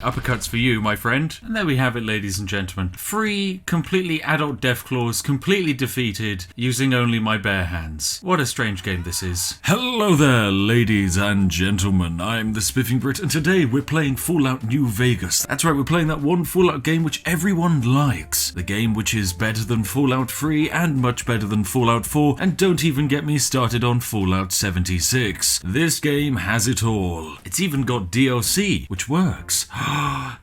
Uppercuts for you, my friend. And there we have it, ladies and gentlemen. Free, completely adult deathclaws, completely defeated, using only my bare hands. What a strange game this is. Hello there, ladies and gentlemen. I'm the Spiffing Brit, and today we're playing Fallout New Vegas. That's right, we're playing that one Fallout game which everyone likes. The game which is better than Fallout 3 and much better than Fallout 4, and don't even get me started on Fallout 76. This game has it all. It's even got DLC, which works.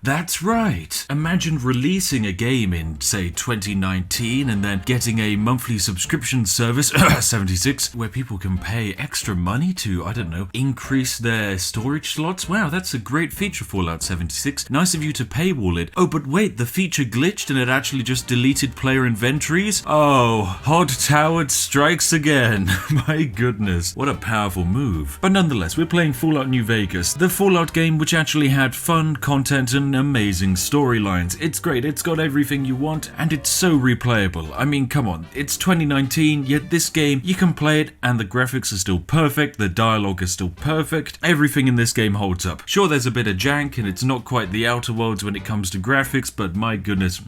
That's right. Imagine releasing a game in, say, 2019 and then getting a monthly subscription service, 76, where people can pay extra money to, I don't know, increase their storage slots. Wow, that's a great feature, Fallout 76. Nice of you to paywall it. Oh, but wait, the feature glitched and it actually just deleted player inventories? Oh, Hod Towered strikes again. My goodness, what a powerful move. But nonetheless, we're playing Fallout New Vegas, the Fallout game which actually had fun, content, and amazing storylines. It's great, it's got everything you want, and it's so replayable. I mean, come on, it's 2019, yet this game, you can play it, and the graphics are still perfect, the dialogue is still perfect, everything in this game holds up. Sure, there's a bit of jank, and it's not quite the Outer Worlds when it comes to graphics, but my goodness,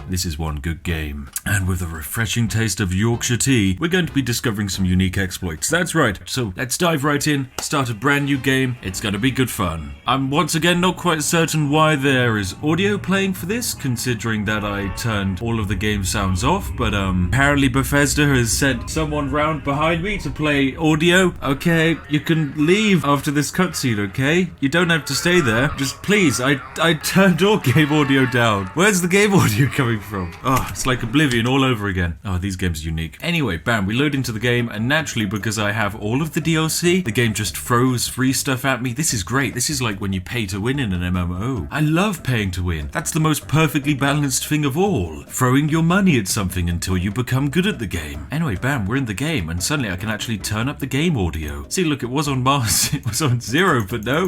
this is one good game. And with a refreshing taste of Yorkshire tea, we're going to be discovering some unique exploits. That's right, so let's dive right in, start a brand new game. It's going to be good fun. I'm once again not quite certain why there is audio playing for this, considering that I turned all of the game sounds off, but apparently Bethesda has sent someone round behind me to play audio. Okay, you can leave after this cutscene, okay? You don't have to stay there. Just please, I turned all game audio down. Where's the game audio coming from? Oh, it's like Oblivion all over again. Oh, these games are unique. Anyway, bam, we load into the game, and naturally, because I have all of the DLC, the game just throws free stuff at me. This is great. This is like when you pay to win in an MMO. I love paying to win. That's the most perfectly balanced thing of all. Throwing your money at something until you become good at the game. Anyway, bam, we're in the game, and suddenly I can actually turn up the game audio. See, look, it was on Mars, it was on 0, but no.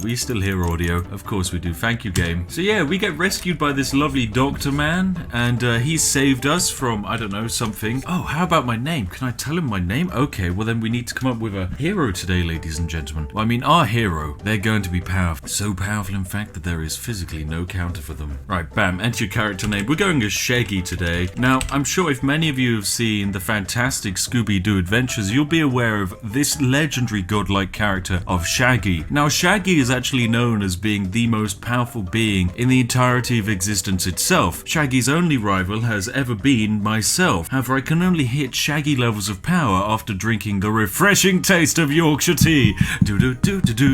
We still hear audio. Of course we do. Thank you, game. So yeah, we get rescued by this lovely doctor man, and he saved us from, I don't know, something. Oh, how about my name? Can I tell him my name? Okay, well then we need to come up with a hero today, ladies and gentlemen. Well, I mean, our hero, they're going to be powerful. So powerful, in fact, that there is physically no counter for them. Right, bam, enter your character name. We're going as Shaggy today. Now, I'm sure if many of you have seen the fantastic Scooby-Doo adventures, you'll be aware of this legendary godlike character of Shaggy. Now, Shaggy is actually known as being the most powerful being in the entirety of existence itself. Shaggy's only rival has ever been myself. However, I can only hit Shaggy levels of power after drinking the refreshing taste of Yorkshire tea.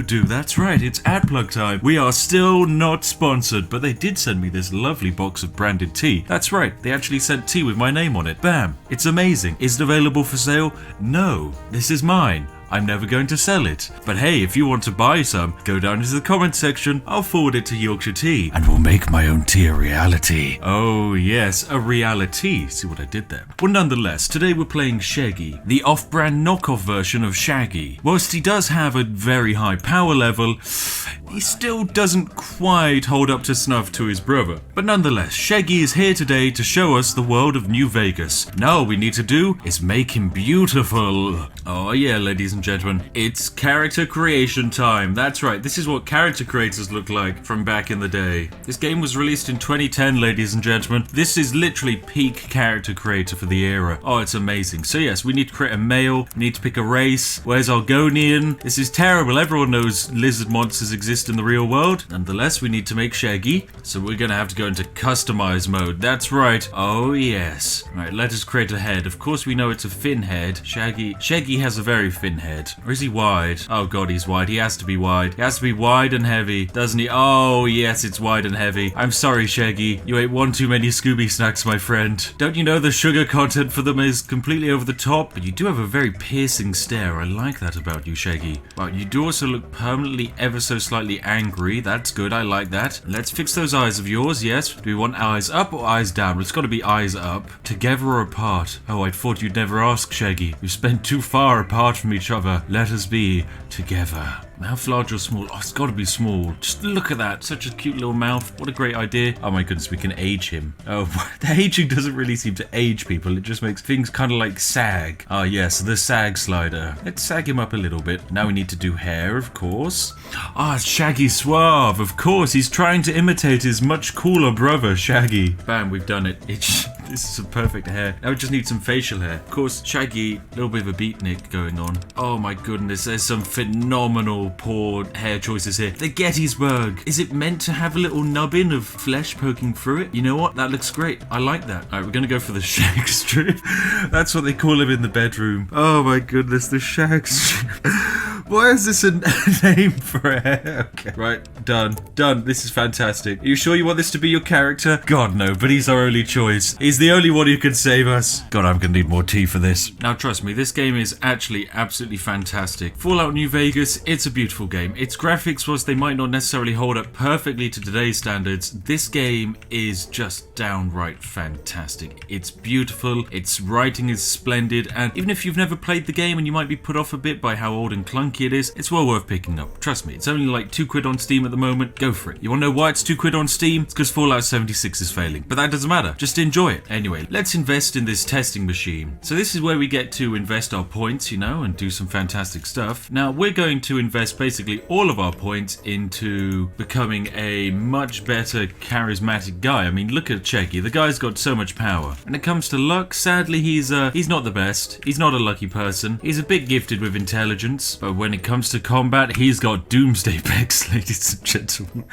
Do. That's right, it's ad plug time. We are still not sponsored, but they did send me this lovely box of branded tea. That's right, they actually sent tea with my name on it. Bam, it's amazing. Is it available for sale? No, this is mine. I'm never going to sell it. But hey, if you want to buy some, go down into the comment section. I'll forward it to Yorkshire Tea, and we'll make my own tea a reality. Oh yes, a reality. See what I did there? Well, nonetheless, today we're playing Shaggy, the off-brand knockoff version of Shaggy. Whilst he does have a very high power level, he still doesn't quite hold up to snuff to his brother. But nonetheless, Shaggy is here today to show us the world of New Vegas. Now all we need to do is make him beautiful. Oh yeah, ladies and gentlemen, it's character creation time. That's right, this is what character creators look like from back in the day. This game was released in 2010, ladies and gentlemen. This is literally peak character creator for the era. Oh, it's amazing. So yes, we need to create a male, we need to pick a race. Where's Argonian? This is terrible. Everyone knows lizard monsters exist in the real world. Nonetheless, we need to make Shaggy, so we're gonna have to go into customize mode. That's right. Oh yes. Alright, let us create a head. Of course we know it's a fin head. Shaggy has a very thin head. Or is he wide? Oh god, he's wide. He has to be wide. He has to be wide and heavy, doesn't he? Oh yes, it's wide and heavy. I'm sorry, Shaggy. You ate one too many Scooby snacks, my friend. Don't you know the sugar content for them is completely over the top? But you do have a very piercing stare. I like that about you, Shaggy. Well, you do also look permanently ever so slightly angry. That's good. I like that. Let's fix those eyes of yours. Yes. Do we want eyes up or eyes down? It's got to be eyes up. Together or apart? Oh, I thought you'd never ask, Shaggy. We've spent too far apart from each other. Let us be together. Mouth large or small? Oh, it's got to be small. Just look at that. Such a cute little mouth. What a great idea. Oh my goodness, we can age him. Oh, the aging doesn't really seem to age people. It just makes things kind of like sag. Oh yes, the sag slider. Let's sag him up a little bit. Now we need to do hair, of course. Ah, Shaggy Suave. Of course, he's trying to imitate his much cooler brother, Shaggy. Bam, we've done it. This is a perfect hair. Now we just need some facial hair. Of course, Shaggy, a little bit of a beatnik going on. Oh my goodness, there's some phenomenal poor hair choices here. The Gettysburg. Is it meant to have a little nubbin of flesh poking through it? You know what? That looks great. I like that. All right, we're going to go for the shag strip. That's what they call him in the bedroom. Oh my goodness, the shag strip. Why is this a name for a hair? Okay, right, done. This is fantastic. Are you sure you want this to be your character? God, no, but he's our only choice. He's the only one who can save us. God, I'm gonna need more tea for this. Now, trust me, this game is actually absolutely fantastic. Fallout New Vegas, it's a beautiful game. Its graphics, whilst they might not necessarily hold up perfectly to today's standards, this game is just downright fantastic. It's beautiful, its writing is splendid, and even if you've never played the game and you might be put off a bit by how old and clunky it is, it's well worth picking up. Trust me, it's only like £2 on Steam at the moment. Go for it. You wanna know why it's £2 on Steam? It's because Fallout 76 is failing. But that doesn't matter. Just enjoy it. Anyway, let's invest in this testing machine. So this is where we get to invest our points, and do some fantastic stuff. Now, we're going to invest basically all of our points into becoming a much better charismatic guy. I mean, look at Shaggy. The guy's got so much power. When it comes to luck, sadly, he's not the best. He's not a lucky person. He's a bit gifted with intelligence, but when it comes to combat, he's got doomsday pecs, ladies and gentlemen.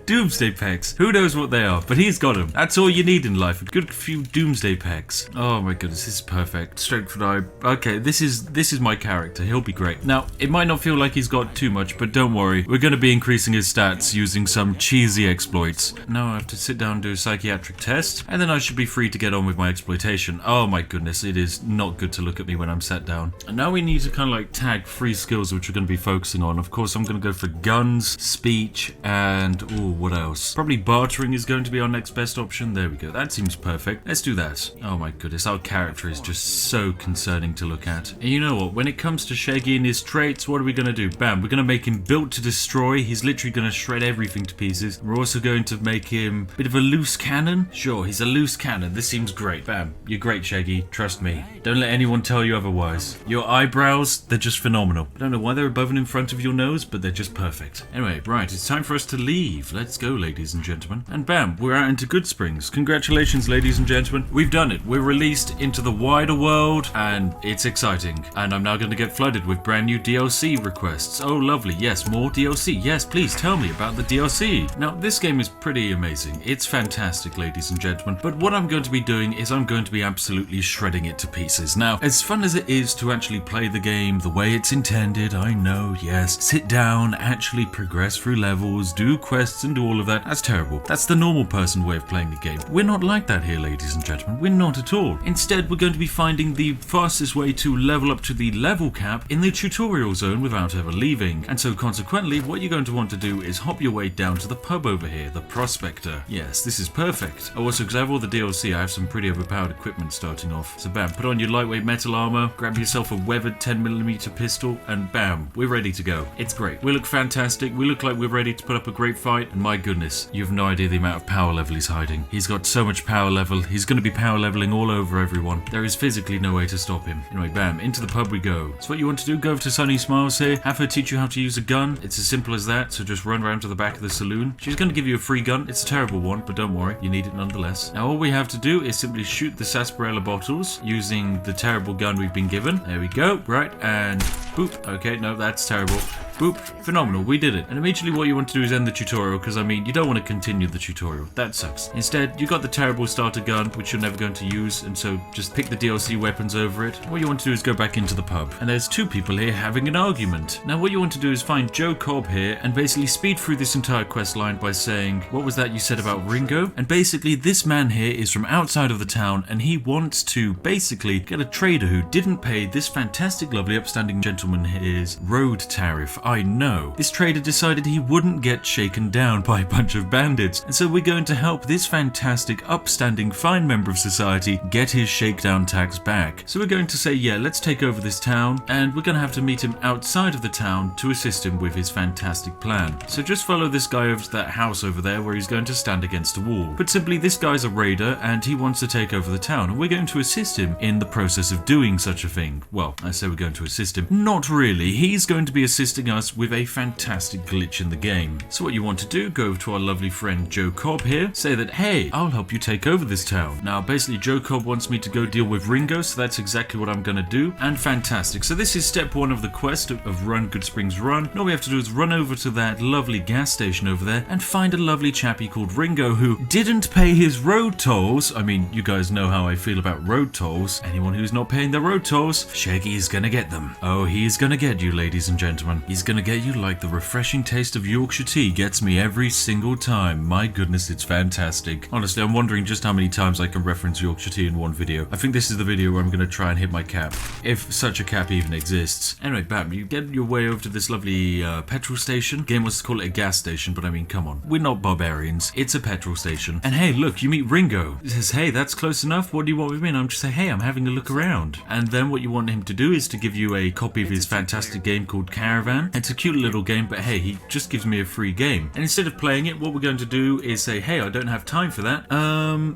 Doomsday pecs. Who knows what they are, but he's got them. That's all you need in life. A good few doomsday pecs. Oh my goodness, this is perfect. Strength and eye. Okay, this is my character. He'll be great. Now, it might not feel like he's got too much, but don't worry. We're going to be increasing his stats using some cheesy exploits. Now I have to sit down and do a psychiatric test, and then I should be free to get on with my exploitation. Oh my goodness, it is not good to look at me when I'm sat down. And now we need to kind of like tag 3 skills which we're going to be focusing on. Of course, I'm going to go for guns, speech, and what else? Probably bartering is going to be our next best option. There we go. That seems perfect. Let's do that. Oh my goodness, our character is just so concerning to look at. And you know what? When it comes to Shaggy and his traits, what are we going to do? Bam, we're going to make him built to destroy. He's literally going to shred everything to pieces. We're also going to make him a bit of a loose cannon. Sure, he's a loose cannon. This seems great. Bam, you're great, Shaggy. Trust me. Don't let anyone tell you otherwise. Your eyebrows, they're just phenomenal. I don't know why they're above and in front of your nose, but they're just perfect. Anyway, right, it's time for us to leave. Let's go, ladies and gentlemen. And bam, we're out into Good Springs. Congratulations, ladies and gentlemen. We've done it. We're released into the wider world, and it's exciting. And I'm now going to get flooded with brand new DLC requests. Oh, lovely. Yes, more DLC. Yes, please tell me about the DLC. Now, this game is pretty amazing. It's fantastic, ladies and gentlemen. But what I'm going to be doing is I'm going to be absolutely shredding it to pieces. Now, as fun as it is to actually play the game the way it's intended, I know, yes, sit down, actually progress through levels, do quests and do all of that. That's terrible. That's the normal person way of playing the game. We're not like that here, ladies and gentlemen. We're not at all. Instead, we're going to be finding the fastest way to level up to the level cap in the tutorial zone without ever leaving. And so consequently, what you're going to want to do is hop your way down to the pub over here, the Prospector. Yes, this is perfect. Oh, also, because I have all the DLC, I have some pretty overpowered equipment starting off. So bam, put on your lightweight metal armor, grab yourself a weathered 10mm pistol, and bam, we're ready to go. It's great. We look fantastic. We look like we're ready to put up a great fight. And my goodness, you have no idea the amount of power level he's hiding. He's got so much power level. He's going to be power leveling all over everyone. There is physically no way to stop him. Anyway, bam, into the pub we go. So what you want to do, go over to Sunny Smiles here, have her teach you how to use a gun. It's as simple as that, so just run around to the back of the saloon. She's going to give you a free gun. It's a terrible one, but don't worry, you need it nonetheless. Now all we have to do is simply shoot the sarsaparilla bottles using the terrible gun we've been given. There we go, right, and boop. Okay, no, that's terrible. Boop. Phenomenal. We did it. And immediately what you want to do is end the tutorial, because I mean, you don't want to continue the tutorial. That sucks. Instead, you got the terrible starter gun, which you're never going to use, and so just pick the DLC weapons over it. What you want to do is go back into the pub. And there's 2 people here having an argument. Now what you want to do is find Joe Cobb here and basically speed through this entire quest line by saying, what was that you said about Ringo? And basically this man here is from outside of the town, and he wants to basically get a trader who didn't pay this fantastic, lovely, upstanding gentleman gentleman his road tariff. I know. This trader decided he wouldn't get shaken down by a bunch of bandits, and so we're going to help this fantastic, upstanding, fine member of society get his shakedown tax back. So we're going to say, yeah, let's take over this town, and we're going to have to meet him outside of the town to assist him with his fantastic plan. So just follow this guy over to that house over there where he's going to stand against a wall. But simply, this guy's a raider and he wants to take over the town, and we're going to assist him in the process of doing such a thing. Well, I say we're going to assist him. Not really. He's going to be assisting us with a fantastic glitch in the game. So what you want to do, go over to our lovely friend Joe Cobb here, say that, hey, I'll help you take over this town. Now, basically, Joe Cobb wants me to go deal with Ringo, so that's exactly what I'm going to do. And fantastic. So this is step 1 of the quest of Run Good Springs Run. All we have to do is run over to that lovely gas station over there and find a lovely chappie called Ringo who didn't pay his road tolls. I mean, you guys know how I feel about road tolls. Anyone who's not paying their road tolls, Shaggy is gonna get them. Oh, he's gonna get you, ladies and gentlemen. He's gonna get you like the refreshing taste of Yorkshire tea gets me every single time. My goodness, it's fantastic. Honestly, I'm wondering just how many times I can reference Yorkshire tea in one video. I think this is the video where I'm gonna try and hit my cap, if such a cap even exists. Anyway, bam, you get your way over to this lovely petrol station. Game wants to call it a gas station, but I mean, come on. We're not barbarians. It's a petrol station. And hey, look, you meet Ringo. He says, hey, that's close enough. What do you want with me? And I'm just saying, hey, I'm having a look around. And then what you want him to do is to give you a copy of his fantastic game called Caravan. It's a cute little game, but hey, he just gives me a free game. And instead of playing it, what we're going to do is say, hey, I don't have time for that.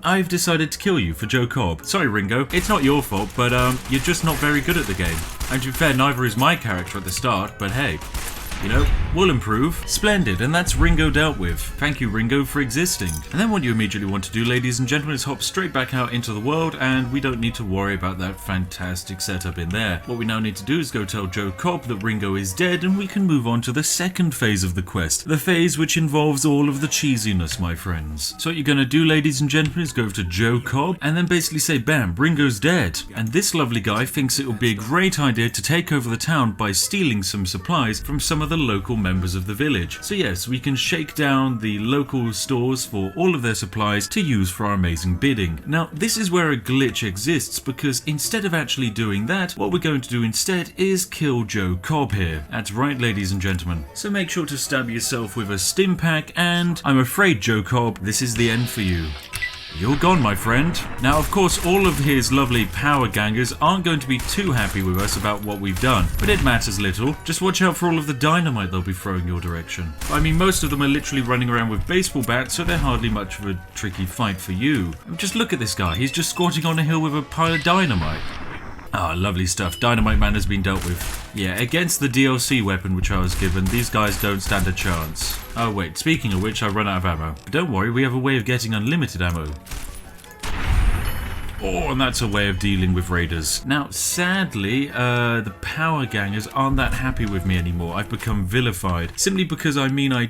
I've decided to kill you for Joe Cobb. Sorry, Ringo. It's not your fault, but you're just not very good at the game. And to be fair, neither is my character at the start, but hey, you know, we'll improve. Splendid, and that's Ringo dealt with. Thank you, Ringo, for existing. And then what you immediately want to do, ladies and gentlemen, is hop straight back out into the world, and we don't need to worry about that fantastic setup in there. What we now need to do is go tell Joe Cobb that Ringo is dead, and we can move on to the second phase of the quest. The phase which involves all of the cheesiness, my friends. So what you're going to do, ladies and gentlemen, is go over to Joe Cobb, and then basically say, bam, Ringo's dead. And this lovely guy thinks it would be a great idea to take over the town by stealing some supplies from some of the local members of the village. So yes, we can shake down the local stores for all of their supplies to use for our amazing bidding. Now, this is where a glitch exists, because instead of actually doing that, what we're going to do instead is kill Joe Cobb here. That's right, ladies and gentlemen. So make sure to stab yourself with a stim pack, and I'm afraid, Joe Cobb, this is the end for you. You're gone, my friend. Now, of course, all of his lovely power gangers aren't going to be too happy with us about what we've done, but it matters little. Just watch out for all of the dynamite they'll be throwing your direction. I mean, most of them are literally running around with baseball bats, so they're hardly much of a tricky fight for you. Just look at this guy. He's just squatting on a hill with a pile of dynamite. Ah, lovely stuff. Dynamite Man has been dealt with. Yeah, against the DLC weapon which I was given, these guys don't stand a chance. Oh wait, speaking of which, I run out of ammo. But don't worry, we have a way of getting unlimited ammo. Oh, and that's a way of dealing with raiders. Now, sadly, the power gangers aren't that happy with me anymore. I've become vilified, simply because I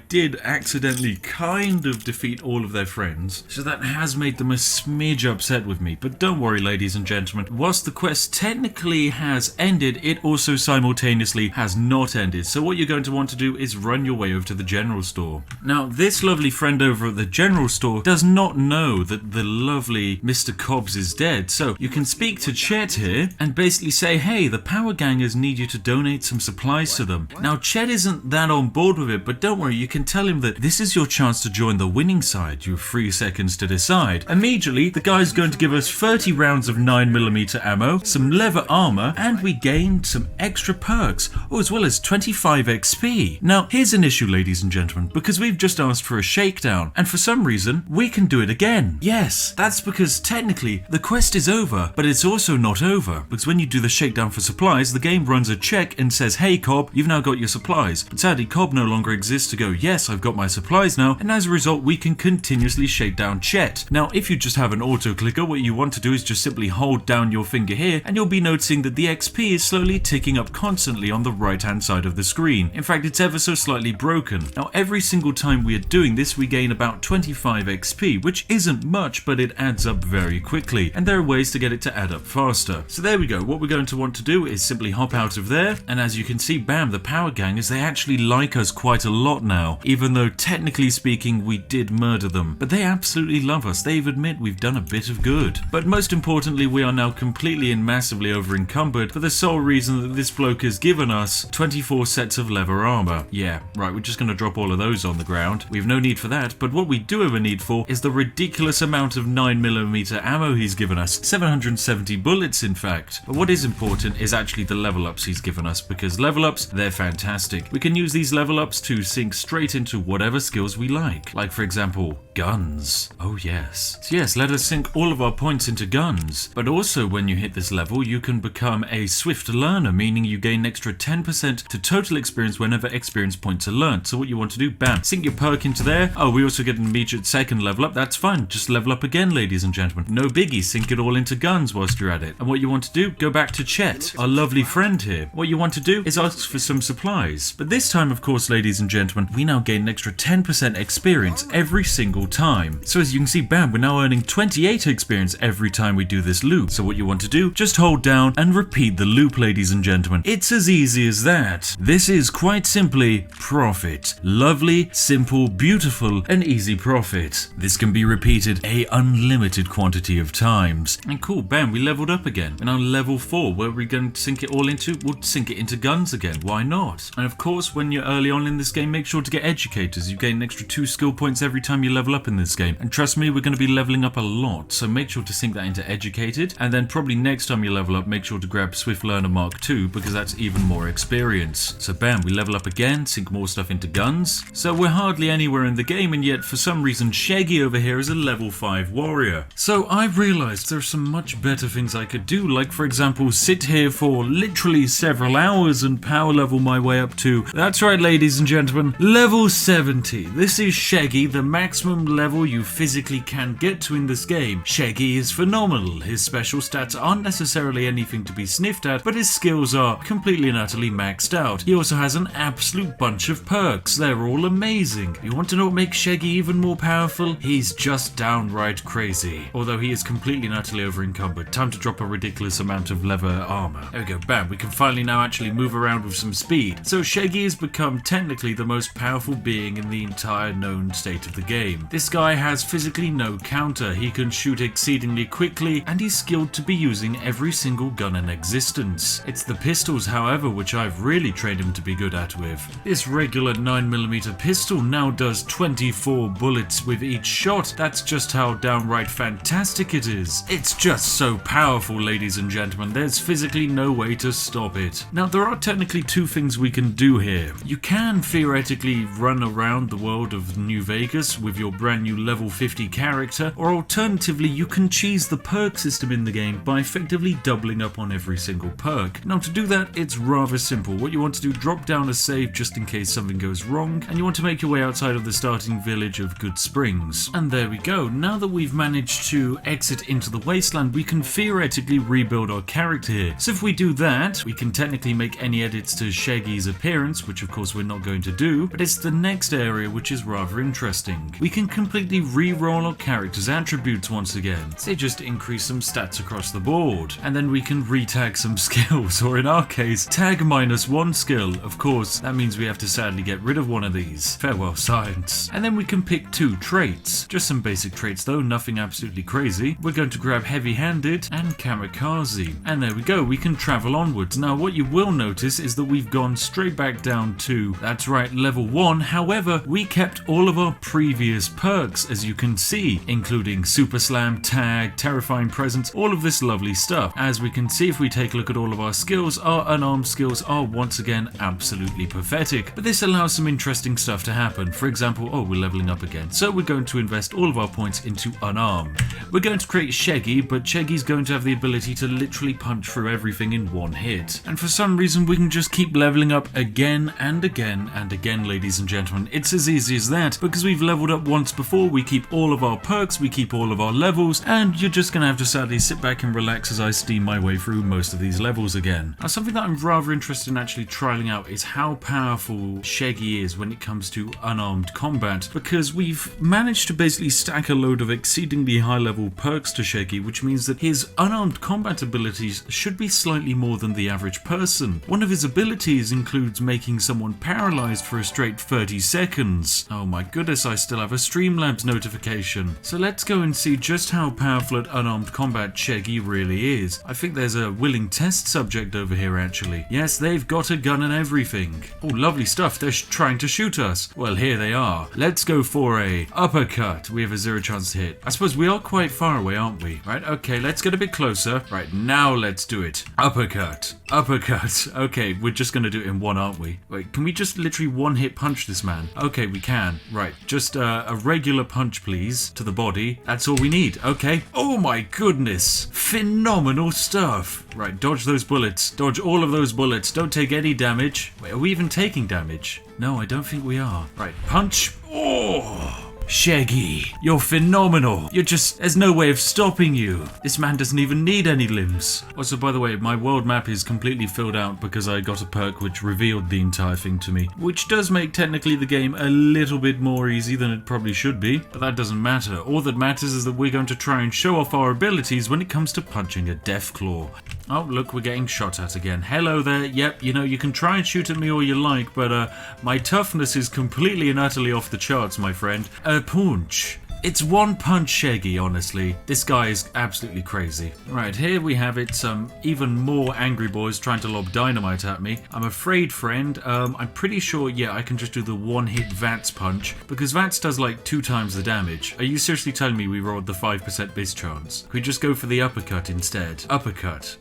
did accidentally kind of defeat all of their friends. So that has made them a smidge upset with me. But don't worry, ladies and gentlemen. Whilst the quest technically has ended, it also simultaneously has not ended. So what you're going to want to do is run your way over to the general store. Now, this lovely friend over at the general store does not know that the lovely Mr. Cobbs is dead, so you can speak to Chet here and basically say, hey, the power gangers need you to donate some supplies to them. Now, Chet isn't that on board with it, but don't worry, you can tell him that this is your chance to join the winning side. You have 3 seconds to decide. Immediately, the guy's going to give us 30 rounds of 9mm ammo, some leather armor, and we gain some extra perks, as well as 25 XP. Now, here's an issue, ladies and gentlemen, because we've just asked for a shakedown, and for some reason, we can do it again. Yes, that's because technically, the quest is over, but it's also not over, because when you do the shakedown for supplies, the game runs a check and says, hey Cobb, you've now got your supplies. But sadly, Cobb no longer exists to go, yes, I've got my supplies now, and as a result, we can continuously shake down Chet. Now, if you just have an auto clicker, what you want to do is just simply hold down your finger here, and you'll be noticing that the XP is slowly ticking up constantly on the right hand side of the screen. In fact, it's ever so slightly broken. Now, every single time we are doing this, we gain about 25 XP, which isn't much, but it adds up very quickly. and there are ways to get it to add up faster. So there we go. What we're going to want to do is simply hop out of there, and as you can see, bam, the power gangers, they actually like us quite a lot now, even though technically speaking we did murder them. But they absolutely love us. They admit we've done a bit of good. But most importantly, we are now completely and massively over encumbered for the sole reason that this bloke has given us 24 sets of leather armor. Yeah, right, we're just going to drop all of those on the ground. We have no need for that, but what we do have a need for is the ridiculous amount of 9mm ammo he's given us. 770 bullets, in fact. But what is important is actually the level ups he's given us, because level ups, they're fantastic. We can use these level ups to sink straight into whatever skills we like. Like, for example, guns. Oh yes. So yes, let us sink all of our points into guns. But also, when you hit this level, you can become a swift learner, meaning you gain an extra 10% to total experience whenever experience points are learned. So what you want to do, bam, sink your perk into there. Oh, we also get an immediate second level up. That's fine. Just level up again, ladies and gentlemen. No biggie. Sink it all into guns whilst you're at it. And what you want to do, go back to Chet, our lovely friend here. What you want to do is ask for some supplies. But this time, of course, ladies and gentlemen, we now gain an extra 10% experience every single time. So as you can see, bam, we're now earning 28 experience every time we do this loop. So what you want to do, just hold down and repeat the loop, ladies and gentlemen. It's as easy as that. This is quite simply profit. Lovely, simple, beautiful, and easy profit. This can be repeated a unlimited quantity of times. And cool, bam, we leveled up again. We're now level 4. Where are we going to sink it all into? We'll sink it into guns again. Why not? And of course, when you're early on in this game, make sure to get educators. You gain an extra 2 skill points every time you level up in this game. And trust me, we're going to be leveling up a lot. So make sure to sink that into educated. And then probably next time you level up, make sure to grab Swift Learner Mark II, because that's even more experience. So bam, we level up again, sink more stuff into guns. So we're hardly anywhere in the game, and yet for some reason Shaggy over here is a level 5 warrior. So I've realized there are some much better things I could do, like for example sit here for literally several hours and power level my way up to, that's right ladies and gentlemen, level 70. This is Shaggy, the maximum level you physically can get to in this game. Shaggy is phenomenal. His special stats aren't necessarily anything to be sniffed at, but his skills are completely and utterly maxed out. He also has an absolute bunch of perks. They're all amazing. You want to know what makes Shaggy even more powerful? He's just downright crazy. Although he is completely and utterly over encumbered. Time to drop a ridiculous amount of leather armor. There we go, bam. We can finally now actually move around with some speed. So Shaggy has become technically the most powerful being in the entire known state of the game. This guy has physically no counter. He can shoot exceedingly quickly, and he's skilled to be using every single gun in existence. It's the pistols, however, which I've really trained him to be good at with. This regular 9mm pistol now does 24 bullets with each shot. That's just how downright fantastic it is. It's just so powerful, ladies and gentlemen. There's physically no way to stop it. Now, there are technically 2 things we can do here. You can theoretically run around the world of New Vegas with your brand new level 50 character, or alternatively, you can cheese the perk system in the game by effectively doubling up on every single perk. Now, to do that, it's rather simple. What you want to do, drop down a save just in case something goes wrong, and you want to make your way outside of the starting village of Good Springs. And there we go. Now that we've managed to exit into the wasteland, we can theoretically rebuild our character here. So if we do that, we can technically make any edits to Shaggy's appearance, which of course we're not going to do, but it's the next area which is rather interesting. We can completely re-roll our character's attributes once again. Say just increase some stats across the board, and then we can re-tag some skills, or in our case, tag -1 skill. Of course, that means we have to sadly get rid of one of these. Farewell science. And then we can pick 2 traits. Just some basic traits though, nothing absolutely crazy. We're going to grab heavy-handed and kamikaze. And there we go, we can travel onwards. Now what you will notice is that we've gone straight back down to, that's right, level 1. However, we kept all of our previous perks, as you can see, including Super Slam, Tag, Terrifying Presence, all of this lovely stuff. As we can see, if we take a look at all of our skills, our unarmed skills are once again absolutely pathetic. But this allows some interesting stuff to happen. For example, oh, we're leveling up again. So we're going to invest all of our points into unarmed. We're going to create Shaggy, but Shaggy's going to have the ability to literally punch through everything in one hit. And for some reason, we can just keep leveling up again and again and again, ladies and gentlemen. It's as easy as that, because we've leveled up once before. We keep all of our perks, we keep all of our levels, and you're just going to have to sadly sit back and relax as I steam my way through most of these levels again. Now, something that I'm rather interested in actually trialing out is how powerful Shaggy is when it comes to unarmed combat, because we've managed to basically stack a load of exceedingly high level perks to Shaggy, which means that his unarmed combat abilities should be slightly more than the average person. One of his abilities includes making someone paralyzed for a straight 30 seconds. Oh my goodness, I still have a Streamlabs notification. So let's go and see just how powerful at unarmed combat Shaggy really is. I think there's a willing test subject over here actually. Yes, they've got a gun and everything. Oh, lovely stuff. They're trying to shoot us. Well, here they are. Let's go for a uppercut. We have a 0 chance to hit. I suppose we are quite far away, aren't we? Right, okay, let's get a bit closer. Right, now let's do it. Uppercut. Uppercut. Okay, we're just gonna do it in one, aren't we? Wait, can we just literally one-hit punch this man? Okay, we can. Right, just a regular punch, please, to the body. That's all we need. Okay. Oh my goodness. Phenomenal stuff. Right, dodge those bullets. Dodge all of those bullets. Don't take any damage. Wait, are we even taking damage? No, I don't think we are. Right, punch. Oh! Shaggy, you're phenomenal. There's no way of stopping you. This man doesn't even need any limbs. Also, by the way, my world map is completely filled out because I got a perk which revealed the entire thing to me, which does make technically the game a little bit more easy than it probably should be, but that doesn't matter. All that matters is that we're going to try and show off our abilities when it comes to punching a Deathclaw. Oh, look, we're getting shot at again. Hello there. Yep, you know, you can try and shoot at me all you like, but my toughness is completely and utterly off the charts, my friend. Punch. It's one punch Shaggy, honestly. This guy is absolutely crazy. Right, here we have it. Some even more angry boys trying to lob dynamite at me. I'm afraid, friend, I'm pretty sure, yeah, I can just do the one-hit Vats punch, because Vats does like 2 times the damage. Are you seriously telling me we rolled the 5% miss chance? Could we just go for the uppercut instead? Uppercut.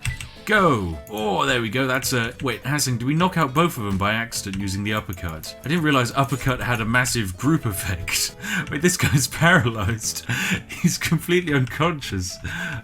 Go! Oh, there we go. That's a... Wait, Hassing, do we knock out both of them by accident using the uppercut? I didn't realize uppercut had a massive group effect. Wait, this guy's paralyzed. He's completely unconscious.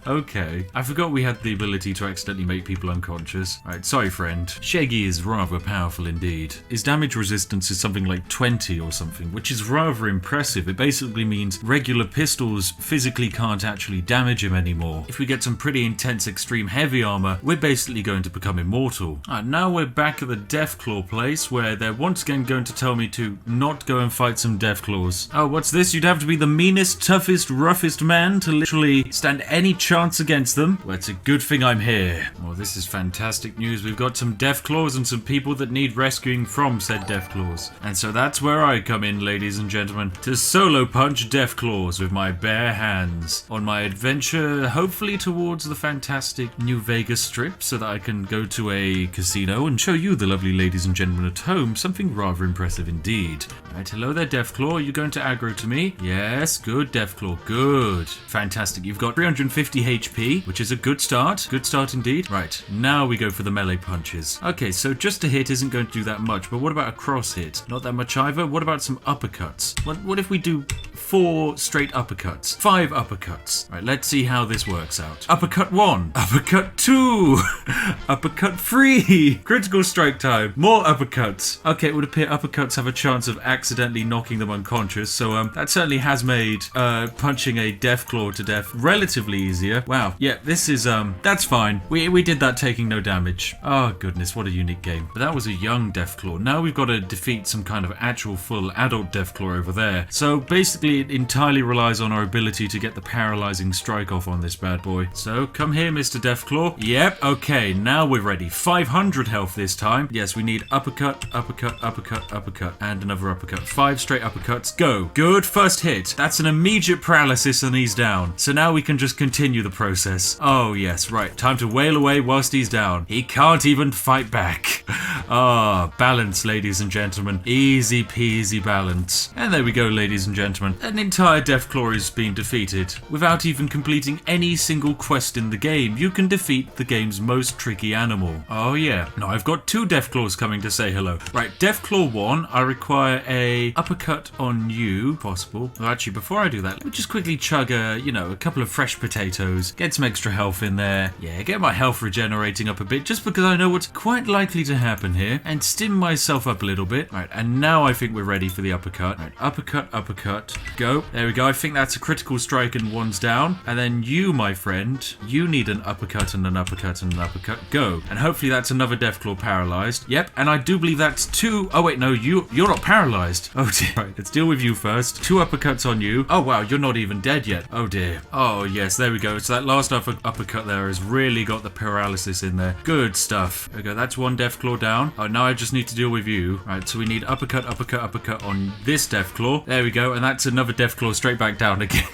Okay. I forgot we had the ability to accidentally make people unconscious. Right, sorry, friend. Shaggy is rather powerful indeed. His damage resistance is something like 20 or something, which is rather impressive. It basically means regular pistols physically can't actually damage him anymore. If we get some pretty intense extreme heavy armor, we're basically going to become immortal. Now we're back at the Deathclaw place, where they're once again going to tell me to not go and fight some Deathclaws. Oh, what's this? You'd have to be the meanest, toughest, roughest man to literally stand any chance against them? Well, it's a good thing I'm here. Oh, this is fantastic news. We've got some Deathclaws and some people that need rescuing from said Deathclaws. And so that's where I come in, ladies and gentlemen, to solo punch Deathclaws with my bare hands on my adventure, hopefully towards the fantastic New Vegas Strip, so that I can go to a casino and show you, the lovely ladies and gentlemen at home, something rather impressive indeed. Right, hello there, Deathclaw. Are you going to aggro to me? Yes, good, Deathclaw, good. Fantastic. You've got 350 HP, which is a good start. Good start indeed. Right, now we go for the melee punches. Okay, so just a hit isn't going to do that much, but what about a cross hit? Not that much either. What about some uppercuts? What if we do 4 straight uppercuts? 5 uppercuts. Right, let's see how this works out. Uppercut 1. Uppercut 2. Uppercut 3. Critical strike time. More uppercuts. Okay, it would appear uppercuts have a chance of accidentally knocking them unconscious, so that certainly has made punching a Deathclaw to death relatively easier. Wow. Yeah, this is that's fine. We did that taking no damage. Oh goodness, what a unique game. But that was a young Deathclaw. Now we've got to defeat some kind of actual full adult Deathclaw over there. So basically it entirely relies on our ability to get the paralyzing strike off on this bad boy. So come here, Mr. Deathclaw. Yep. Okay, now we're ready. 500 health this time. Yes, we need uppercut, uppercut, uppercut, uppercut, and another uppercut. 5 straight uppercuts. Go. Good first hit. That's an immediate paralysis and he's down. So now we can just continue the process. Oh yes, right. Time to wail away whilst he's down. He can't even fight back. Ah, balance, ladies and gentlemen. Easy peasy balance. And there we go, ladies and gentlemen. An entire Deathclaw is being defeated without even completing any single quest in the game. You can defeat the game's most tricky animal. Oh yeah. Now I've got 2 Deathclaws coming to say hello. Right, Deathclaw 1, I require a uppercut on you, possible. Well, actually, before I do that, let me just quickly chug a couple of fresh potatoes, get some extra health in there. Yeah, get my health regenerating up a bit, just because I know what's quite likely to happen here, and stim myself up a little bit. Right, and now I think we're ready for the uppercut. Right, uppercut, uppercut. Go. There we go. I think that's a critical strike and one's down. And then you, my friend, you need an uppercut and an uppercut and an uppercut. Go. And hopefully that's another Deathclaw paralyzed. Yep. And I do believe that's two. Oh, wait, no, you're not paralyzed. Oh, dear. Right, let's deal with you first. Two uppercuts on you. Oh, wow, you're not even dead yet. Oh, dear. Oh, yes, there we go. So that last uppercut there has really got the paralysis in there. Good stuff. There we go. That's one Deathclaw down. Oh, now I just need to deal with you. Right, so we need uppercut, uppercut, uppercut on this Deathclaw. There we go. And that's another Deathclaw straight back down again.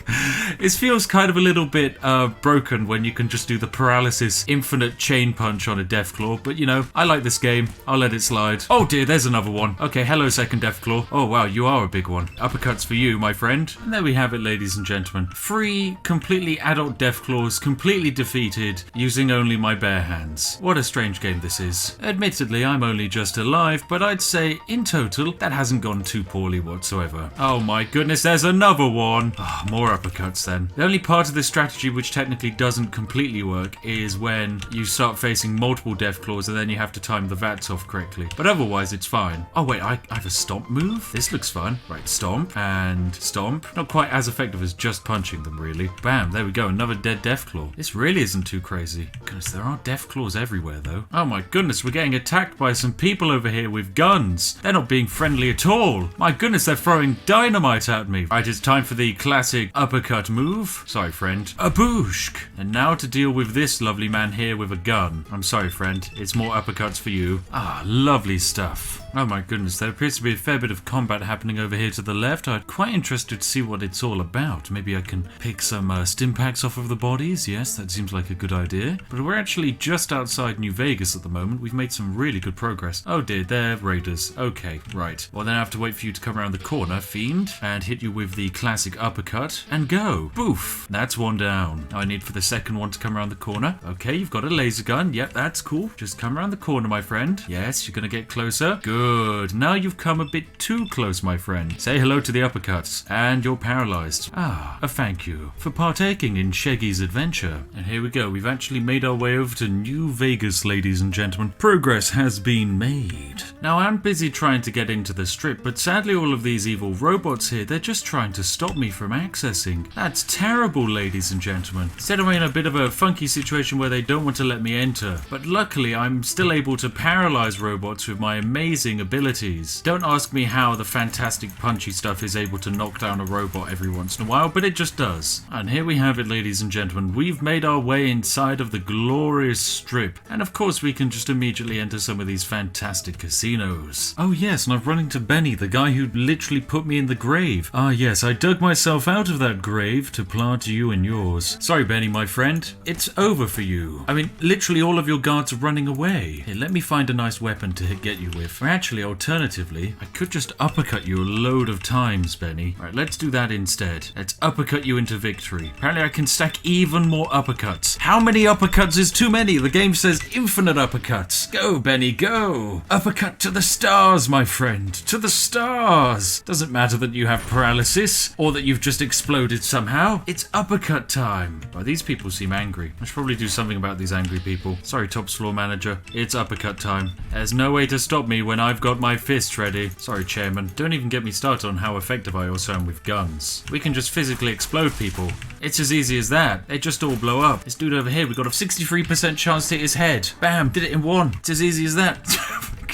It feels kind of a little bit broken when you can just do the paralysis infinite chain punch on a Deathclaw. But, you know, I like this game. I'll let it slide. Oh, dear, there's another one. Okay, hello, second Deathclaw. Oh, wow, you are a big one. Uppercuts for you, my friend. And there we have it, ladies and gentlemen. 3 completely adult Deathclaws, completely defeated, using only my bare hands. What a strange game this is. Admittedly, I'm only just alive, but I'd say, in total, that hasn't gone too poorly whatsoever. Oh my goodness, there's another one. Oh, more uppercuts then. The only part of this strategy which technically doesn't completely work is when you start facing multiple Deathclaws and then you have to time the VATs off correctly. But otherwise, it's fine. Oh wait, I have a stomp move? This looks fun. Right, stomp and stomp. Not quite as effective as just punching them, really. Bam, there we go, another dead Deathclaw. This really isn't too crazy. Goodness, there are Deathclaws everywhere though. Oh my goodness, we're getting attacked by some people over here with guns. They're not being friendly at all. My goodness, they're throwing dynamite at me. Right, it's time for the classic uppercut move. Sorry, friend. A booshk. And now to deal with this lovely man here with a gun. I'm sorry, friend. It's more uppercuts for you. Ah, lovely stuff. Oh my goodness, there appears to be a fair bit of combat happening over here to the left. I'm quite interested to see what it's all about. Maybe I can pick some stim packs off of the bodies. Yes, that seems like a good idea. But we're actually just outside New Vegas at the moment. We've made some really good progress. Oh dear, they're raiders. Okay, right. Well, then I have to wait for you to come around the corner, fiend, and hit you with the classic uppercut, and go. Boof. That's one down. Now I need for the second one to come around the corner. Okay, you've got a laser gun. Yep, that's cool. Just come around the corner, my friend. Yes, you're gonna get closer. Good. Now you've come a bit too close, my friend. Say hello to the uppercuts. And you're paralyzed. Ah, a thank you for partaking in Shaggy's adventure. And here we go. We've actually made our way over to New Vegas, ladies and gentlemen. Progress has been made. Now, I'm busy trying to get into the strip, but sadly all of these evil robots here, they're just trying to stop me from accessing. That's terrible, ladies and gentlemen. Instead, I'm in a bit of a funky situation where they don't want to let me enter. But luckily, I'm still able to paralyze robots with my amazing abilities. Don't ask me how the fantastic punchy stuff is able to knock down a robot every once in a while, but it just does. And here we have it, ladies and gentlemen. We've made our way inside of the glorious strip. And of course, we can just immediately enter some of these fantastic casinos. Oh yes, and I've run into Benny, the guy who literally put me in the grave. Ah yes, I dug myself out of that grave to plant you in yours. Sorry, Benny, my friend. It's over for you. I mean, literally all of your guards are running away. Here, let me find a nice weapon to get you with. Or actually, alternatively, I could just uppercut you a load of times, Benny. Alright, let's do that instead. Let's uppercut you into victory. Apparently I can stack even more uppercuts. How many uppercuts is too many? The game says infinite uppercuts. Go, Benny, go. Uppercut to the stars, my friend. To the stars. Doesn't matter that you have paralysis or that you've just exploded somehow. It's uppercut time. Well, these people seem angry. I should probably do something about these angry people. Sorry, Tops Floor Manager. It's uppercut time. There's no way to stop me when I've got my fists ready. Sorry, Chairman. Don't even get me started on how effective I also am with guns. We can just physically explode people. It's as easy as that. They just all blow up. This dude over here, we got a 63% chance to hit his head. Bam, did it in one. It's as easy as that.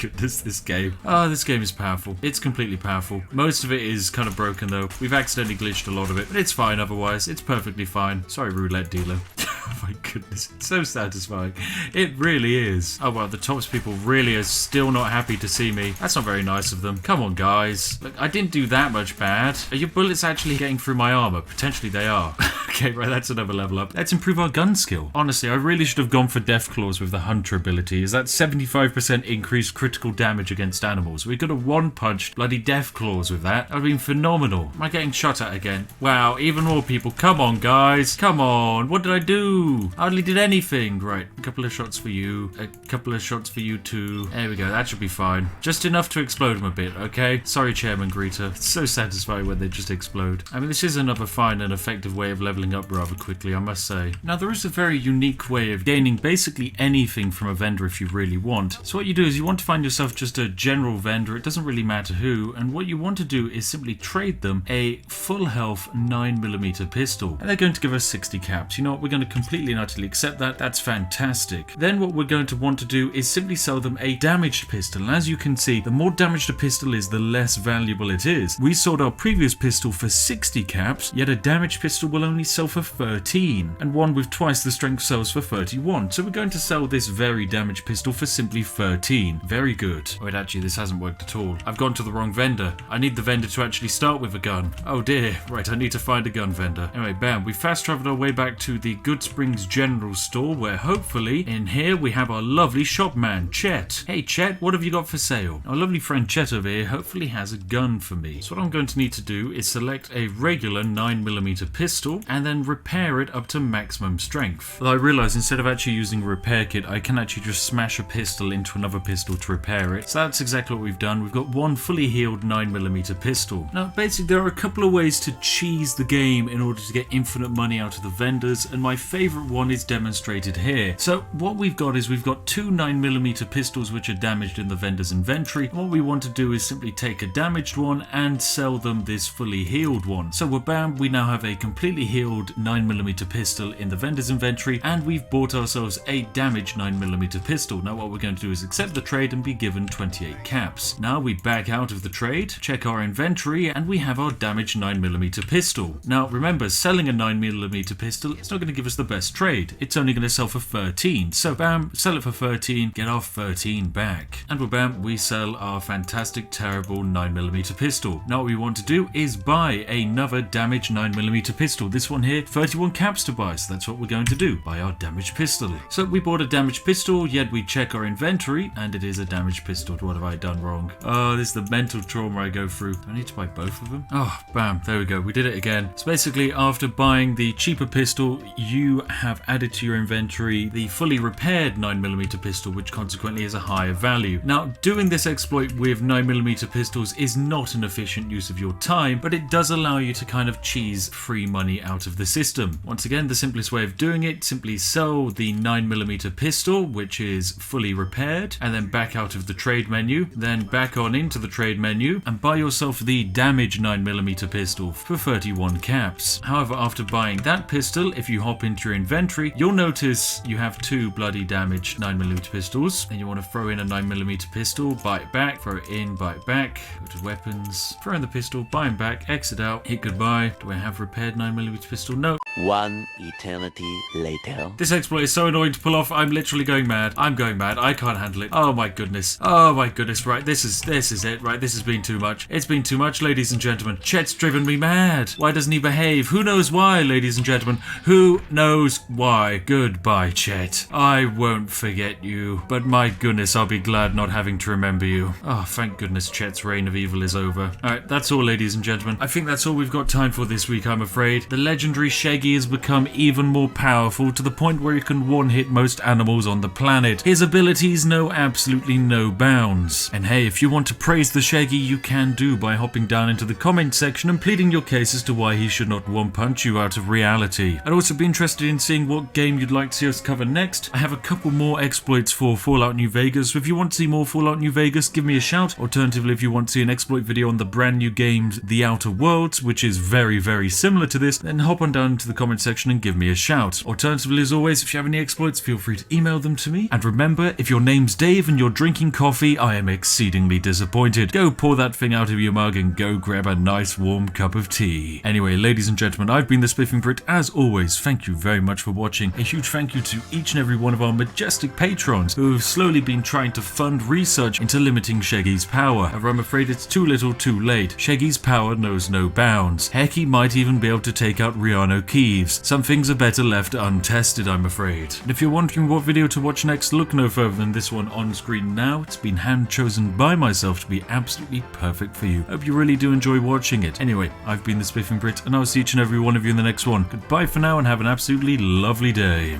Goodness, this game. Oh, this game is powerful. It's completely powerful. Most of it is kind of broken though. We've accidentally glitched a lot of it, but it's fine otherwise. It's perfectly fine. Sorry, roulette dealer. Oh my goodness, it's so satisfying. It really is. Oh well, the Tops people really are still not happy to see me. That's not very nice of them. Come on, guys. Look, I didn't do that much bad. Are your bullets actually getting through my armor? Potentially they are. Okay, right, that's another level up. Let's improve our gun skill. Honestly, I really should have gone for Deathclaws with the Hunter ability. Is that 75% increased critical damage against animals? We could have one-punched bloody Deathclaws with that. That would have been phenomenal. Am I getting shot at again? Wow, even more people. Come on, guys. Come on. What did I do? 2. Hardly did anything. Right, a couple of shots for you. A couple of shots for you too. There we go, that should be fine. Just enough to explode them a bit, okay? Sorry, Chairman Greeter. It's so satisfying when they just explode. I mean, this is another fine and effective way of leveling up rather quickly, I must say. Now, there is a very unique way of gaining basically anything from a vendor if you really want. So what you do is you want to find yourself just a general vendor, it doesn't really matter who, and what you want to do is simply trade them a full health 9mm pistol. And they're going to give us 60 caps. You know what, we're going to completely and utterly accept that. That's fantastic. Then what we're going to want to do is simply sell them a damaged pistol. And as you can see, the more damaged a pistol is, the less valuable it is. We sold our previous pistol for 60 caps, yet a damaged pistol will only sell for 13, and one with twice the strength sells for 31. So we're going to sell this very damaged pistol for simply 13. Very good. Wait, actually, this hasn't worked at all. I've gone to the wrong vendor. I need the vendor to actually start with a gun. Oh dear. Right, I need to find a gun vendor. Anyway, bam, we fast traveled our way back to the Goodsprings General Store, where hopefully in here we have our lovely shopman, Chet. Hey Chet, what have you got for sale? Our lovely friend Chet over here hopefully has a gun for me. So what I'm going to need to do is select a regular 9mm pistol and then repair it up to maximum strength. Although I realise instead of actually using a repair kit, I can actually just smash a pistol into another pistol to repair it. So that's exactly what we've done. We've got one fully healed 9mm pistol. Now basically there are a couple of ways to cheese the game in order to get infinite money out of the vendors, and my favourite one is demonstrated here. So what we've got is we've got two 9mm pistols which are damaged in the vendor's inventory. And what we want to do is simply take a damaged one and sell them this fully healed one. So we're bam, we now have a completely healed 9mm pistol in the vendor's inventory, and we've bought ourselves a damaged 9mm pistol. Now what we're going to do is accept the trade and be given 28 caps. Now we back out of the trade, check our inventory, and we have our damaged 9mm pistol. Now remember, selling a 9mm pistol, it's not going to give us the best trade. It's only going to sell for 13. So bam, sell it for 13, get our 13 back. And bam, we sell our fantastic, terrible 9mm pistol. Now what we want to do is buy another damaged 9mm pistol. This one here, 31 caps to buy, so that's what we're going to do, buy our damaged pistol. So we bought a damaged pistol, yet we check our inventory, and it is a damaged pistol. What have I done wrong? Oh, this is the mental trauma I go through. Do I need to buy both of them? Oh, bam, there we go, we did it again. So basically, after buying the cheaper pistol, you have added to your inventory the fully repaired 9mm pistol, which consequently is a higher value. Now, doing this exploit with 9mm pistols is not an efficient use of your time, but it does allow you to kind of cheese free money out of the system. Once again, the simplest way of doing it, simply sell the 9mm pistol, which is fully repaired, and then back out of the trade menu, then back on into the trade menu, and buy yourself the damaged 9mm pistol for 31 caps. However, after buying that pistol, if you hop into your inventory, you'll notice you have two bloody damaged 9mm pistols, and you want to throw in a 9mm pistol, buy it back, throw it in, buy it back, go to weapons, throw in the pistol, buy him back, exit out, hit goodbye. Do I have repaired 9mm pistol? No. One eternity later. This exploit is so annoying to pull off, I'm literally going mad. I'm going mad, I can't handle it. Oh my goodness. Oh my goodness, right, this is it, right, this has been too much. It's been too much, ladies and gentlemen. Chet's driven me mad. Why doesn't he behave? Who knows why, ladies and gentlemen? Who knows why? Goodbye, Chet. I won't forget you, but my goodness, I'll be glad not having to remember you. Oh, thank goodness Chet's reign of evil is over. Alright, that's all, ladies and gentlemen. I think that's all we've got time for this week, I'm afraid. The legendary Shaggy has become even more powerful to the point where he can one-hit most animals on the planet. His abilities know absolutely no bounds. And hey, if you want to praise the Shaggy, you can do by hopping down into the comment section and pleading your case as to why he should not one-punch you out of reality. I'd also be interested in seeing what game you'd like to see us cover next. I have a couple more exploits for Fallout New Vegas, so if you want to see more Fallout New Vegas, give me a shout. Alternatively, if you want to see an exploit video on the brand new game The Outer Worlds, which is very, very similar to this, then hop on down into the comment section and give me a shout. Alternatively, as always, if you have any exploits, feel free to email them to me. And remember, if your name's Dave and you're drinking coffee, I am exceedingly disappointed. Go pour that thing out of your mug and go grab a nice warm cup of tea. Anyway, ladies and gentlemen, I've been the Spiffing Brit. As always, thank you very much for watching. A huge thank you to each and every one of our majestic patrons who have slowly been trying to fund research into limiting Shaggy's power. However, I'm afraid it's too little too late. Shaggy's power knows no bounds. Heck, he might even be able to take out Rihanna Key. thieves. Some things are better left untested, I'm afraid. And if you're wondering what video to watch next, look no further than this one on screen now. It's been hand chosen by myself to be absolutely perfect for you. Hope you really do enjoy watching it. Anyway, I've been the Spiffing Brit, and I'll see each and every one of you in the next one. Goodbye for now, and have an absolutely lovely day.